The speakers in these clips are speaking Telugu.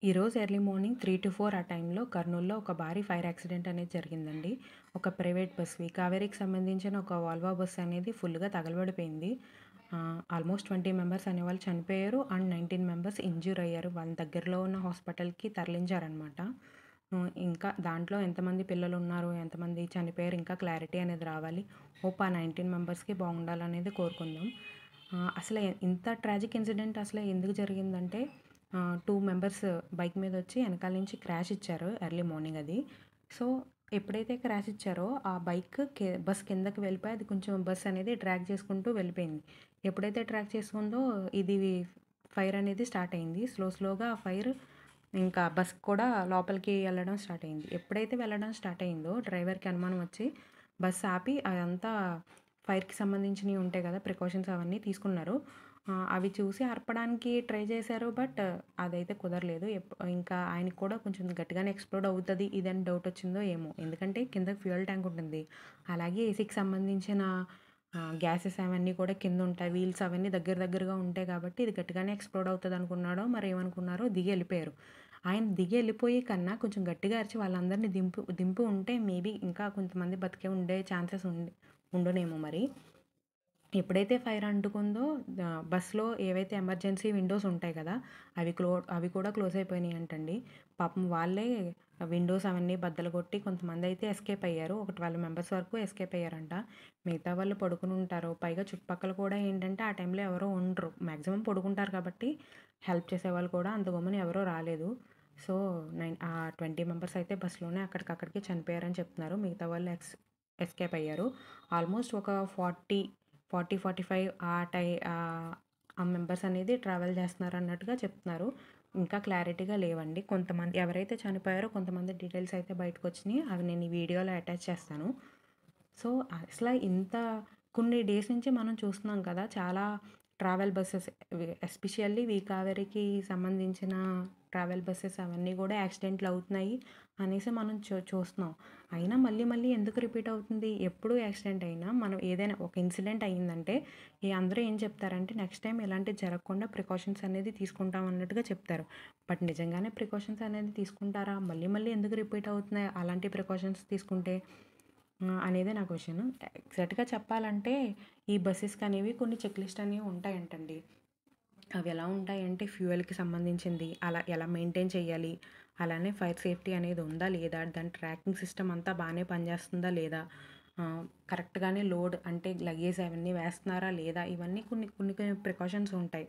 ఈరోజు ఎర్లీ మార్నింగ్ 3-4 ఆ టైంలో కర్నూలులో ఒక భారీ ఫైర్ యాక్సిడెంట్ అనేది జరిగిందండి. ఒక ప్రైవేట్ బస్‌వి కావేరీకి సంబంధించిన ఒక వాల్వో బస్ అనేది ఫుల్‌గా తగలబడిపోయింది. ఆల్మోస్ట్ 20 మెంబర్స్ అనేవాళ్ళు చనిపోయారు. అండ్ 19 మెంబర్స్ ఇంజ్యూర్ అయ్యారు. వాళ్ళ దగ్గరలో ఉన్న హాస్పిటల్‌కి తరలించారనమాట. ఇంకా దాంట్లో ఎంతమంది పిల్లలున్నారు, ఎంతమంది చనిపోయారు ఇంకా క్లారిటీ అనేది రావాలి. హోప్ ఆ 19 మెంబర్స్‌కి బాగుండాలనేది కోరుకుందాం. అసలు ఇంత ట్రాజిక్ ఇన్సిడెంట్ అసలు ఎందుకు జరిగిందంటే 2 మెంబర్స్ బైక్ మీదొచ్చి ఎనకాల నుంచి క్రాష్ ఇచ్చారు ఎర్లీ మార్నింగ్ అది. సో, ఎప్పుడైతే క్రాష్ ఇచ్చారో ఆ బైక్ బస్ కిందకి వెళ్ళిపోయి అది కొంచెం బస్ అనేది ట్రాక్ చేసుకుంటూ వెళ్ళిపోయింది. ఎప్పుడైతే ట్రాక్ చేసుకుందో ఇది ఫైర్ అనేది స్టార్ట్ అయింది. స్లోగా ఆ ఫైర్ ఇంకా బస్ కూడా లోపలికి వెళ్ళడం స్టార్ట్ అయింది. ఎప్పుడైతే వెళ్ళడం స్టార్ట్ అయిందో డ్రైవర్‌కి అనుమానం వచ్చి బస్ ఆపి అదంతా ఫైర్‌కి సంబంధించినవి ఉంటాయి కదా! ప్రికాషన్స్ అవన్నీ తీసుకున్నారు. అవి చూసి ఆర్పడానికి ట్రై చేశారు. బట్ అదైతే కుదరలేదు. ఇంకా ఆయనకి కూడా కొంచెం గట్టిగానే ఎక్స్‌ప్లోడ్ అవుతది ఇదని డౌట్ వచ్చిందో ఏమో! ఎందుకంటే కింద ఫ్యూయల్ ట్యాంక్ ఉంటుంది. అలాగే ఏసీకి సంబంధించిన గ్యాసెస్ అవన్నీ కూడా కిందుంటాయి. వీల్స్ అవన్నీ దగ్గరగా ఉంటాయి కాబట్టి ఇది గట్టిగానే ఎక్స్‌ప్లోడ్ అవుతదనుకున్నాడో మరేమనుకున్నారో దిగి ఎళ్ళిపోయారు. ఆయన దిగి ఎళ్ళిపోయే కన్నా కొంచెం గట్టిగా అరిచి వాళ్ళందరిని దింపి ఉంటే మేబీ ఇంకా కొంతమంది బతికే ఉండే ఛాన్సెస్ ఉండునేమో మరి. ఎప్పుడైతే ఫైర్ అంటుకుందో బస్‌లో ఏవైతే ఎమర్జెన్సీ విండోస్ ఉంటాయి కదా! అవి కూడా క్లోజ్ అయిపోయినాయంటండి. పాపం వాళ్ళే విండోస్ అవన్నీ బద్దలు కొట్టి కొంతమందయితే ఎస్కేప్ అయ్యారు. ఒక 12 మెంబర్స్ వరకు ఎస్కేప్ అయ్యారంట. మిగతా వాళ్ళు పడుకుని ఉంటారు. పైగా చుట్టుపక్కల కూడా ఏంటంటే ఆ టైంలో ఎవరు ఉండరు. మాక్సిమం పడుకుంటారు కాబట్టి హెల్ప్ చేసేవాళ్ళు కూడా అంత గమ్మున ఎవరు రాలేదు. సో, 20 మెంబర్స్ అయితే బస్‌లోనే అక్కడికక్కడికే చనిపోయారని చెప్తున్నారు. మిగతా వాళ్ళు ఎస్కేప్ అయ్యారు. ఆల్మోస్ట్ ఒక 45 ఆ మెంబర్స్ అనేది ట్రావెల్ చేస్తున్నారన్నట్టుగా చెప్తున్నారు. ఇంకా క్లారిటీగా లేవండి. కొంతమంది ఎవరైతే చనిపోయారో కొంతమంది డీటెయిల్స్ అయితే బయటకొచ్చినియి. అవి నేను ఈ వీడియోలో అటాచ్ చేస్తాను. సో, అసల ఇంత కొన్ని డేస్ నుంచి మనం చూస్తున్నాం కదా! చాలా ట్రావెల్ బసెస్ ఎస్పెషల్లీ కావేరీకి సంబంధించిన ట్రావెల్ బసెస్ అవన్నీ కూడా యాక్సిడెంట్లు అవుతున్నాయి అనేసి మనం చూస్తున్నాం. అయినా మళ్ళీ ఎందుకు రిపీట్ అవుతుంది? ఎప్పుడు యాక్సిడెంట్ అయినా మనం ఏదైనా ఒక ఇన్సిడెంట్ అయిందంటే అందరూ ఏం చెప్తారంటే నెక్స్ట్ టైం ఇలాంటివి జరగకుండా ప్రికాషన్స్ అనేది తీసుకుంటాం అన్నట్టుగా చెప్తారు. బట్ నిజంగానే ప్రికాషన్స్ అనేది తీసుకుంటారా? మళ్ళీ ఎందుకు రిపీట్ అవుతున్నాయి అలాంటి ప్రికాషన్స్ తీసుకుంటే? అనేదే నా క్వెషన్. ఎగ్జాక్ట్‌గా చెప్పాలంటే ఈ బసెస్‌కనేవి కొన్ని చెక్ లిస్ట్ అనేవి ఉంటాయంటండి. అవి ఎలా ఉంటాయంటే ఫ్యూయల్‌కి సంబంధించింది, అలా ఎలా మెయింటైన్ చేయాలి, అలానే ఫైర్ సేఫ్టీ అనేది ఉందా లేదా, దాని ట్రాకింగ్ సిస్టమ్ అంతా బానే పనిచేస్తుందా లేదా, కరెక్ట్‌గానే లోడ్ అంటే లగేజ్ అవన్నీ వేస్తున్నారా లేదా, ఇవన్నీ కొన్ని ప్రికాషన్స్ ఉంటాయి.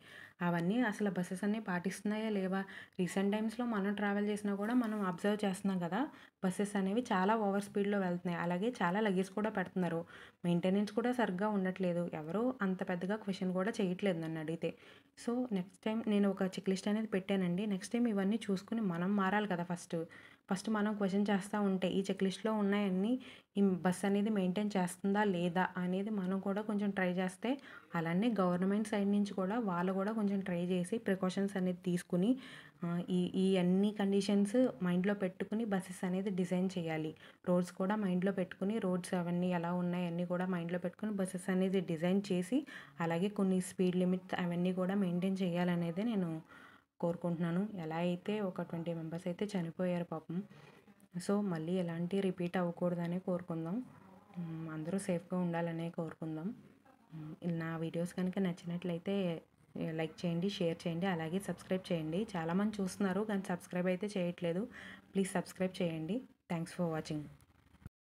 అవన్నీ అసలు బసెస్ అన్నీ పాటిస్తున్నాయా లేవా? రీసెంట్ టైమ్స్‌లో మనం ట్రావెల్ చేసినా కూడా మనం అబ్జర్వ్ చేస్తున్నాం కదా! బసెస్ అనేవి చాలా ఓవర్ స్పీడ్‌లో వెళ్తున్నాయి. అలాగే చాలా లగేజ్ కూడా పెడుతున్నారు. మెయింటెనెన్స్ కూడా సరిగ్గా ఉండట్లేదు. ఎవరు అంత పెద్దగా క్వెషన్ కూడా చేయట్లేదు నన్నడిగితే. సో, నెక్స్ట్ టైం నేను ఒక చెక్ లిస్ట్ అనేది పెట్టానండి. నెక్స్ట్ టైం ఇవన్నీ చూసుకొని మనం మారాలి కదా ఫస్ట్. ఫస్ట్ మనం క్వెషన్ చేస్తా ఉంటే ఈ చెక్ లిస్ట్‌లో ఉన్నాయన్నీ ఈ బస్ అనేది మెయింటైన్ చేస్తుందా లేదా అనేది మనం కూడా కొంచెం ట్రై చేస్తే, అలానే గవర్నమెంట్ సైడ్ నుంచి కూడా వాళ్ళు కూడా కొంచెం ట్రై చేసి ప్రికాషన్స్ అనేది తీసుకుని ఈ అన్ని కండిషన్స్ మైండ్‌లో పెట్టుకుని బసెస్ అనేది డిజైన్ చేయాలి. రోడ్స్ కూడా మైండ్‌లో పెట్టుకుని రోడ్స్ అవన్నీ ఎలా ఉన్నాయి అన్నీ కూడా మైండ్‌లో పెట్టుకొని బసెస్ అనేది డిజైన్ చేసి, అలాగే కొన్ని స్పీడ్ లిమిట్స్ అవన్నీ కూడా మెయింటైన్ చేయాలనేదే నేను కోరుకుంటున్నాను. ఎలా అయితే ఒక 20 మెంబర్స్ అయితే చనిపోయారు పాపం. సో, మళ్ళీ ఎలాంటి రిపీట్ అవ్వకూడదనే కోరుకుందాం. అందరూ సేఫ్‌గా ఉండాలనే కోరుకుందాం. నా వీడియోస్ కనుక నచ్చినట్లయితే లైక్ చేయండి, షేర్ చేయండి, అలాగే సబ్స్క్రైబ్ చేయండి. చాలామంది చూస్తున్నారు కానీ సబ్స్క్రైబ్ అయితే చేయట్లేదు. ప్లీజ్ సబ్స్క్రైబ్ చేయండి. Thanks for watching.